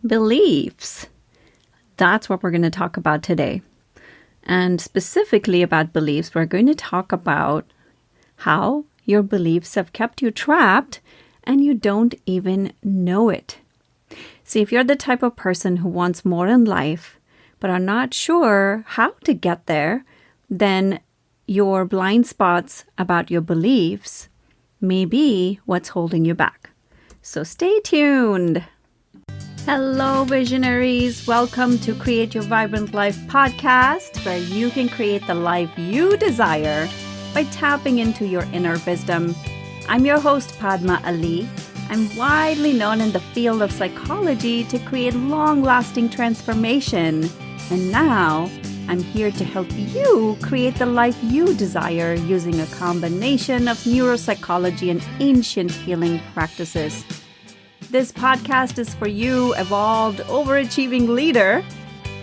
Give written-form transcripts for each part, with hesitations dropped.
Beliefs. That's what we're going to talk about today. And specifically about beliefs, we're going to talk about how your beliefs have kept you trapped and you don't even know it. See, if you're the type of person who wants more in life but are not sure how to get there, then your blind spots about your beliefs may be what's holding you back. So stay tuned. Hello, visionaries. Welcome to Create Your Vibrant Life podcast, where you can create the life you desire by tapping into your inner wisdom. I'm your host, Padma Ali. I'm widely known in the field of psychology to create long-lasting transformation. And now, I'm here to help you create the life you desire using a combination of neuropsychology and ancient healing practices. This podcast is for you, evolved, overachieving leader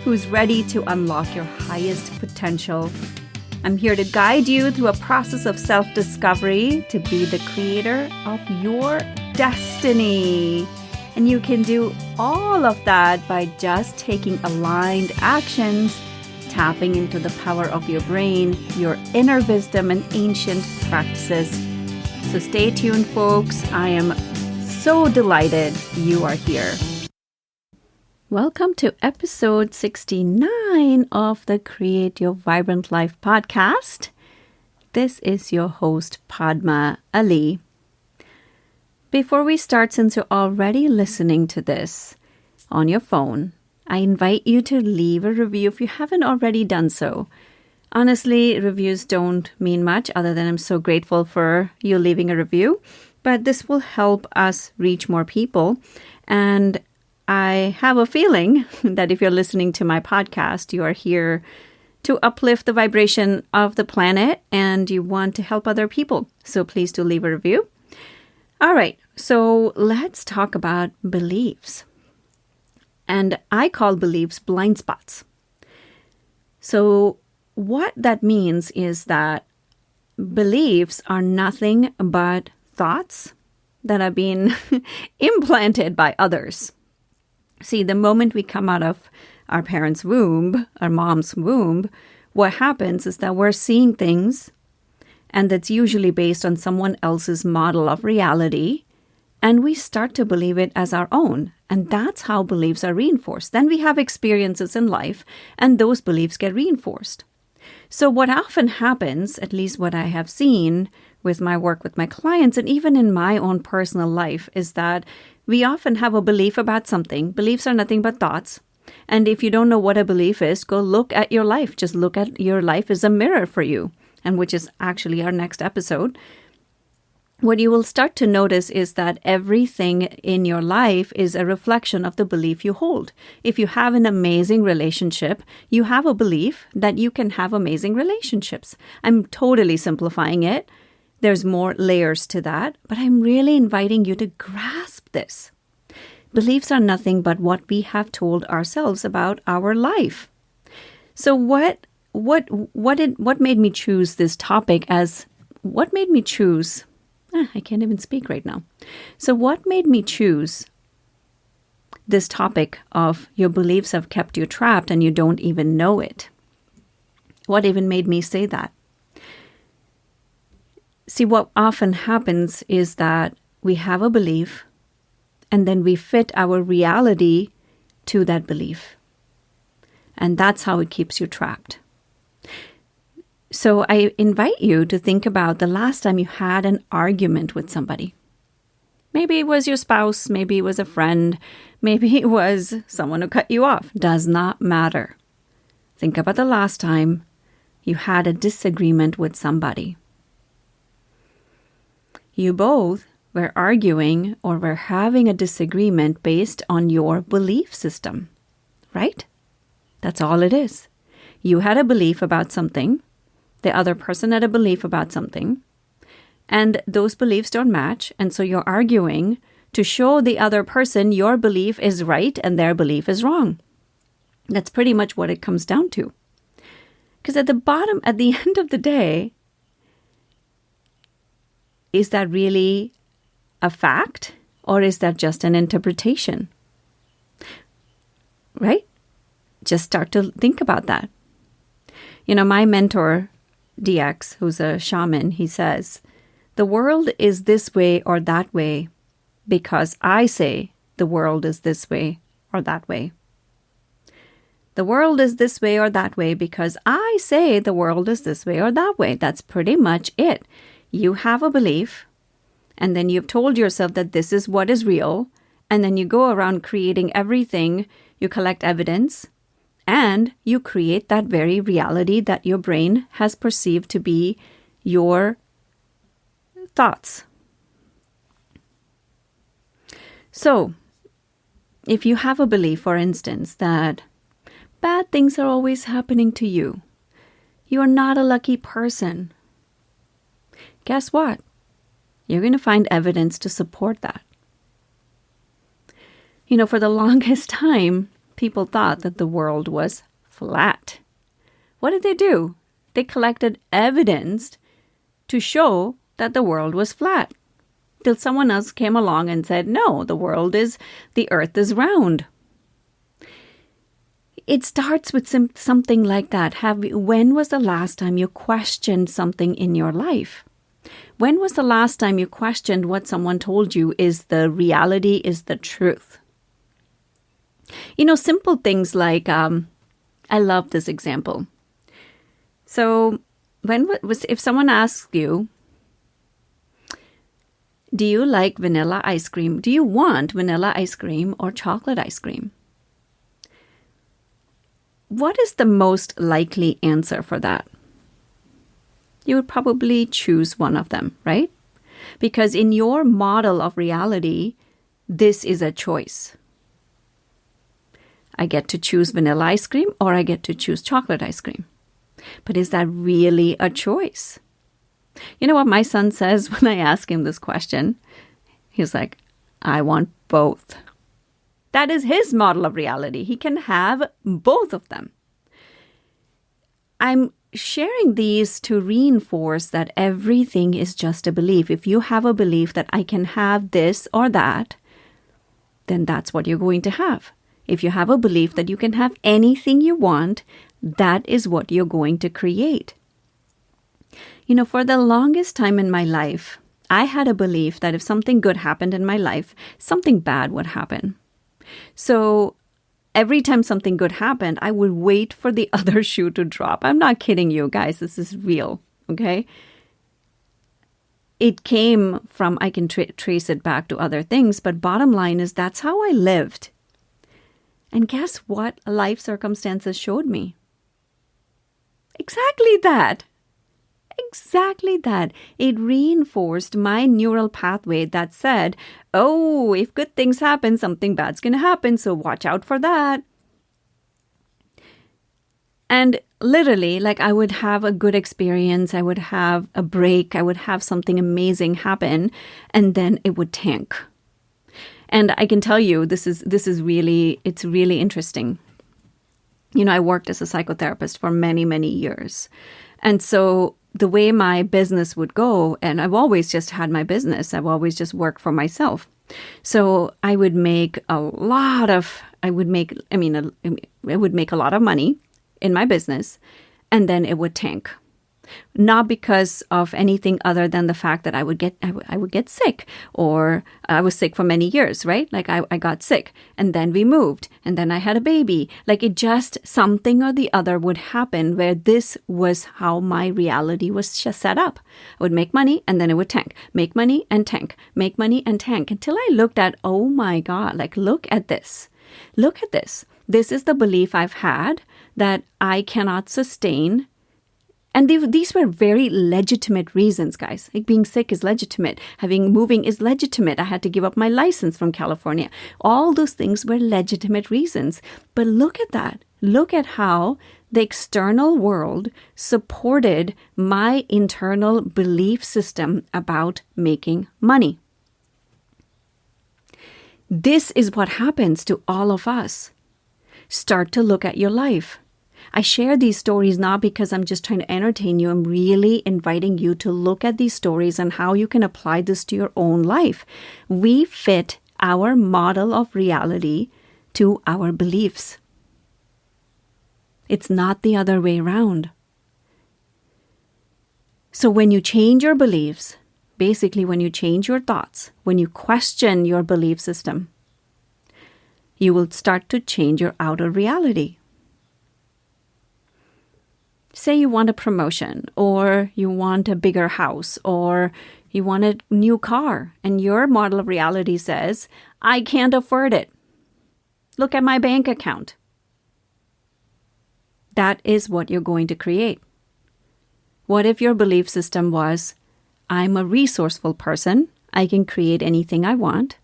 who's ready to unlock your highest potential. I'm here to guide you through a process of self-discovery to be the creator of your destiny. And you can do all of that by just taking aligned actions, tapping into the power of your brain, your inner wisdom, and ancient practices. So stay tuned, folks. I am so delighted you are here. Welcome to episode 69 of the Create Your Vibrant Life podcast. This is your host, Padma Ali. Before we start, since you're already listening to this on your phone, I invite you to leave a review if you haven't already done so. Honestly, reviews don't mean much other than I'm so grateful for you leaving a review. But this will help us reach more people. And I have a feeling that if you're listening to my podcast, you are here to uplift the vibration of the planet and you want to help other people. So please do leave a review. All right, so let's talk about beliefs. And I call beliefs blind spots. So what that means is that beliefs are nothing but thoughts that have been implanted by others. See, the moment we come out of our parents' womb, our mom's womb, what happens is that we're seeing things, and that's usually based on someone else's model of reality, and we start to believe it as our own. And that's how beliefs are reinforced. Then we have experiences in life, and those beliefs get reinforced. So what often happens, at least what I have seen with my work with my clients and even in my own personal life, is that we often have a belief about something. Beliefs are nothing but thoughts. And if you don't know what a belief is, go look at your life. Just look at your life as a mirror for you, and which is actually our next episode. What you will start to notice is that everything in your life is a reflection of the belief you hold. If you have an amazing relationship, you have a belief that you can have amazing relationships. I'm totally simplifying it. There's more layers to that, but I'm really inviting you to grasp this. Beliefs are nothing but what we have told ourselves about our life. So what made me choose this topic as what made me choose? I can't even speak right now. So what made me choose this topic of your beliefs have kept you trapped and you don't even know it? What even made me say that? See, what often happens is that we have a belief and then we fit our reality to that belief. And that's how it keeps you trapped. So I invite you to think about the last time you had an argument with somebody. Maybe it was your spouse, maybe it was a friend, maybe it was someone who cut you off. Does not matter. Think about the last time you had a disagreement with somebody. You both were arguing or were having a disagreement based on your belief system, right? That's all it is. You had a belief about something. The other person had a belief about something. And those beliefs don't match. And so you're arguing to show the other person your belief is right and their belief is wrong. That's pretty much what it comes down to. Because at the end of the day, is that really a fact or is that just an interpretation? right? Just start to think about that. My mentor, DX, who's a shaman, he says, the world is this way or that way because I say the world is this way or that way. The world is this way or that way because I say the world is this way or that way. That's pretty much it. You have a belief, and then you've told yourself that this is what is real, and then you go around creating everything. You collect evidence, and you create that very reality that your brain has perceived to be your thoughts. So, if you have a belief, for instance, that bad things are always happening to you, you are not a lucky person, guess what? You're going to find evidence to support that. For the longest time, people thought that the world was flat. What did they do? They collected evidence to show that the world was flat. Till someone else came along and said, no, the earth is round. It starts with something like that. When was the last time you questioned something in your life? When was the last time you questioned what someone told you is the reality, is the truth? Simple things like, I love this example. So if someone asks you, do you like vanilla ice cream? Do you want vanilla ice cream or chocolate ice cream? What is the most likely answer for that? You would probably choose one of them, right? Because in your model of reality, this is a choice. I get to choose vanilla ice cream or I get to choose chocolate ice cream. But is that really a choice? You know what my son says when I ask him this question? He's like, I want both. That is his model of reality. He can have both of them. I'm sharing these to reinforce that everything is just a belief. If you have a belief that I can have this or that, then that's what you're going to have. If you have a belief that you can have anything you want, that is what you're going to create. For the longest time in my life, I had a belief that if something good happened in my life, something bad would happen. So every time something good happened, I would wait for the other shoe to drop. I'm not kidding you guys. This is real. Okay. It came from, I can trace it back to other things, but bottom line is that's how I lived. And guess what life circumstances showed me? Exactly that. Exactly that. It reinforced my neural pathway that said, oh, if good things happen, something bad's going to happen, so watch out for that. And literally, I would have a good experience, I would have a break, I would have something amazing happen, and then it would tank. And I can tell you, it's really interesting. I worked as a psychotherapist for many, many years. And so the way my business would go, and I've always just had my business, I've always just worked for myself. So I would make a lot of money in my business, and then it would tank. Not because of anything other than the fact that I would get sick, or I was sick for many years, right? I got sick, and then we moved, and then I had a baby. It just something or the other would happen where this was how my reality was just set up. I would make money, and then it would tank. Make money and tank. Make money and tank. Until I looked at, oh my God, look at this. Look at this. This is the belief I've had that I cannot sustain. And these were very legitimate reasons, guys. Being sick is legitimate. Moving is legitimate. I had to give up my license from California. All those things were legitimate reasons. But look at that. Look at how the external world supported my internal belief system about making money. This is what happens to all of us. Start to look at your life. I share these stories not because I'm just trying to entertain you. I'm really inviting you to look at these stories and how you can apply this to your own life. We fit our model of reality to our beliefs. It's not the other way around. So when you change your beliefs, basically when you change your thoughts, when you question your belief system, you will start to change your outer reality. Say you want a promotion, or you want a bigger house, or you want a new car, and your model of reality says, I can't afford it. Look at my bank account. That is what you're going to create. What if your belief system was, I'm a resourceful person, I can create anything I want.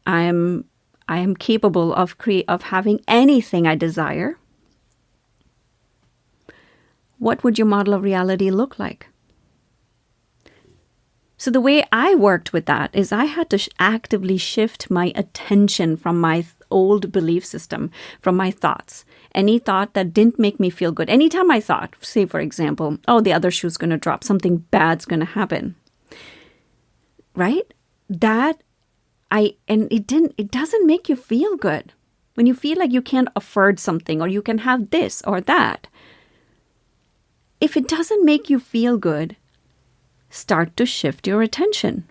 I am capable of having anything I desire. What would your model of reality look like? So the way I worked with that is I had to actively shift my attention from my old belief system, from my thoughts. Any thought that didn't make me feel good. Anytime I thought, say for example, oh, the other shoe's going to drop, something bad's going to happen. Right? It doesn't make you feel good. When you feel like you can't afford something, or you can have this or that. If it doesn't make you feel good, start to shift your attention.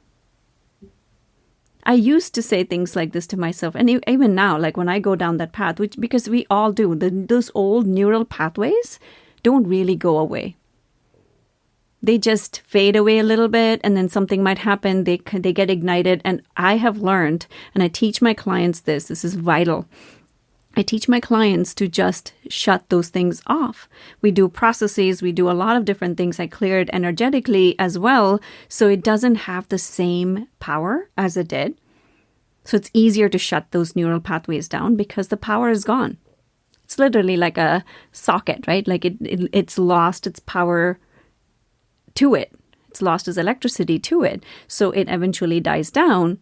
I used to say things like this to myself, and even now, like when I go down that path, because we all do, those old neural pathways don't really go away. They just fade away a little bit, and then something might happen, they get ignited. And I have learned, and I teach my clients this is vital. I teach my clients to just shut those things off. We do processes, we do a lot of different things. I clear it energetically as well, so it doesn't have the same power as it did. So it's easier to shut those neural pathways down because the power is gone. It's literally like a socket, right? Like it's lost its power to it. It's lost its electricity to it. So it eventually dies down.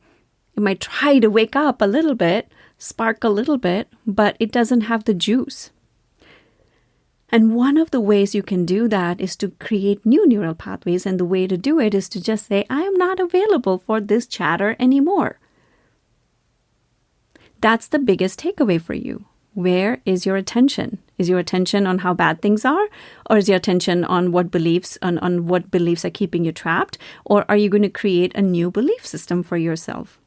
It might try to wake up a little bit, spark a little bit, but it doesn't have the juice. And one of the ways you can do that is to create new neural pathways. And the way to do it is to just say, I am not available for this chatter anymore. That's the biggest takeaway for you. Where is your attention? Is your attention on how bad things are? Or is your attention on what beliefs are keeping you trapped? Or are you going to create a new belief system for yourself?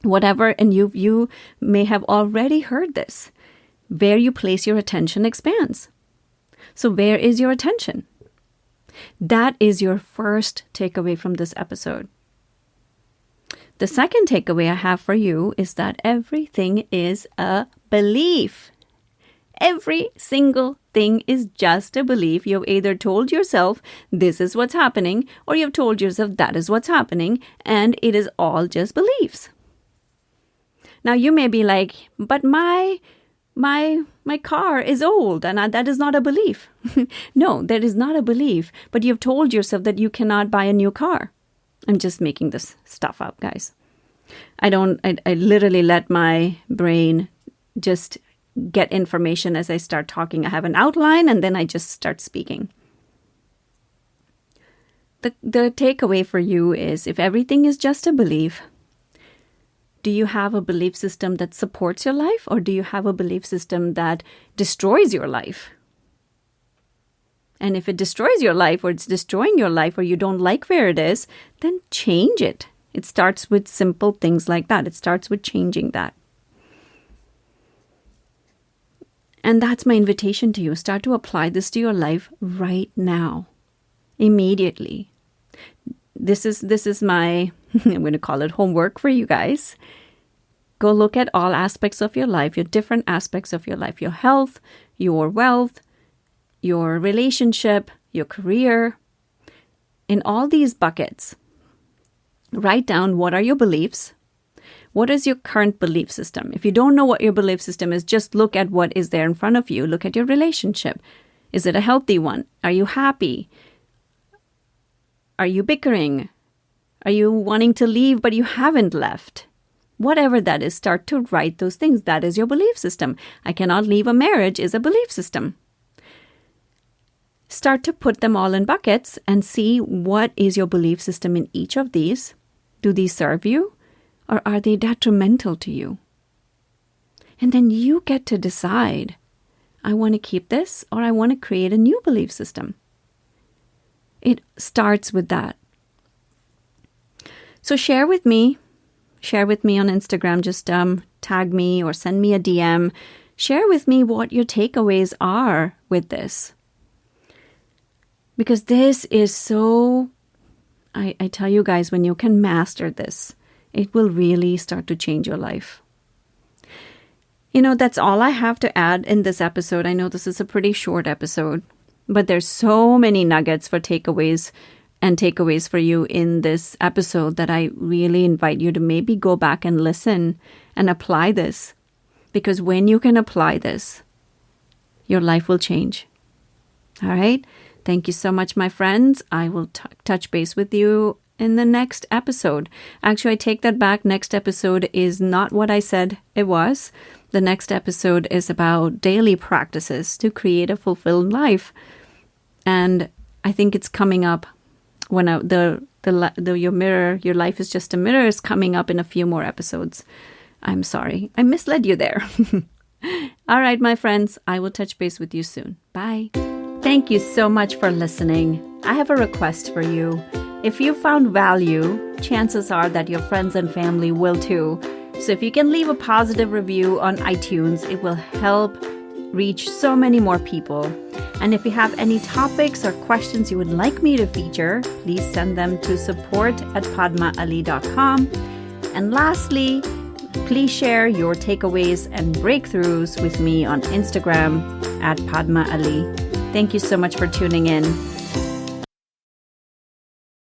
Whatever, and you may have already heard this. Where you place your attention expands. So where is your attention? That is your first takeaway from this episode. The second takeaway I have for you is that everything is a belief. Every single thing is just a belief. You've either told yourself this is what's happening, or you've told yourself that is what's happening, and it is all just beliefs. Now you may be like, but my car is old and that is not a belief. No, that is not a belief. But you've told yourself that you cannot buy a new car. I'm just making this stuff up, guys. I literally let my brain just get information as I start talking. I have an outline and then I just start speaking. The takeaway for you is, if everything is just a belief, do you have a belief system that supports your life, or do you have a belief system that destroys your life? And if it destroys your life, or it's destroying your life, or you don't like where it is, then change it. It starts with simple things like that. It starts with changing that. And that's my invitation to you. Start to apply this to your life right now, immediately. This is my, I'm going to call it homework for you guys. Go look at all aspects of your life, your different aspects of your life, your health, your wealth, your relationship, your career. In all these buckets, write down, what are your beliefs? What is your current belief system? If you don't know what your belief system is, just look at what is there in front of you. Look at your relationship. Is it a healthy one? Are you happy? Are you bickering? Are you wanting to leave but you haven't left? Whatever that is, start to write those things. That is your belief system. I cannot leave a marriage is a belief system. Start to put them all in buckets and see what is your belief system in each of these. Do these serve you, or are they detrimental to you? And then you get to decide, I want to keep this or I want to create a new belief system. It starts with that. So share with me on Instagram. Just tag me or send me a DM. Share with me what your takeaways are with this. Because this is so, I tell you guys, when you can master this, it will really start to change your life. That's all I have to add in this episode. I know this is a pretty short episode, but there's so many nuggets for takeaways for you in this episode that I really invite you to maybe go back and listen and apply this. Because when you can apply this, your life will change. All right? Thank you so much, my friends. I will touch base with you in the next episode. Actually, I take that back. Next episode is not what I said it was. The next episode is about daily practices to create a fulfilled life. And I think it's coming up when your life is just a mirror is coming up in a few more episodes. I'm sorry. I misled you there. All right, my friends. I will touch base with you soon. Bye. Thank you so much for listening. I have a request for you. If you found value, chances are that your friends and family will too. So if you can leave a positive review on iTunes, it will help reach so many more people. And if you have any topics or questions you would like me to feature, please send them to support@padmaali.com. And lastly, please share your takeaways and breakthroughs with me on Instagram @Padma Ali. Thank you so much for tuning in.